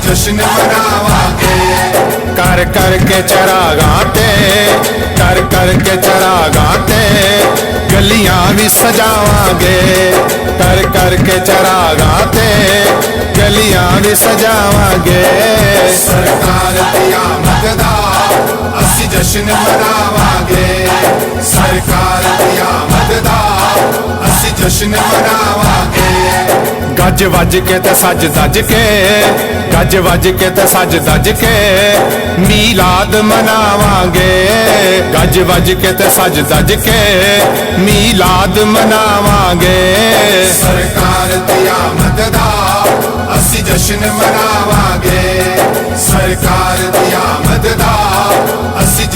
जश्न मनावांगे कर कर के चरागां ते कर कर के चरागां ते गलियां भी सजावांगे कर कर के चरागां ते गलियां भी सजावांगे सरकार दी आमद दा असी जश्न मनावांगे सरकार दी आमद दा असी जश्न मनावांगे गज वज के ते सज दज के गज वज के ते सज दज के मीलाद मनावांगे गज वज के ते सज दज के मीलाद मनावांगे सरकार दी आमद दा असी जश्न मनावांगे सरकार दी आमद दा असी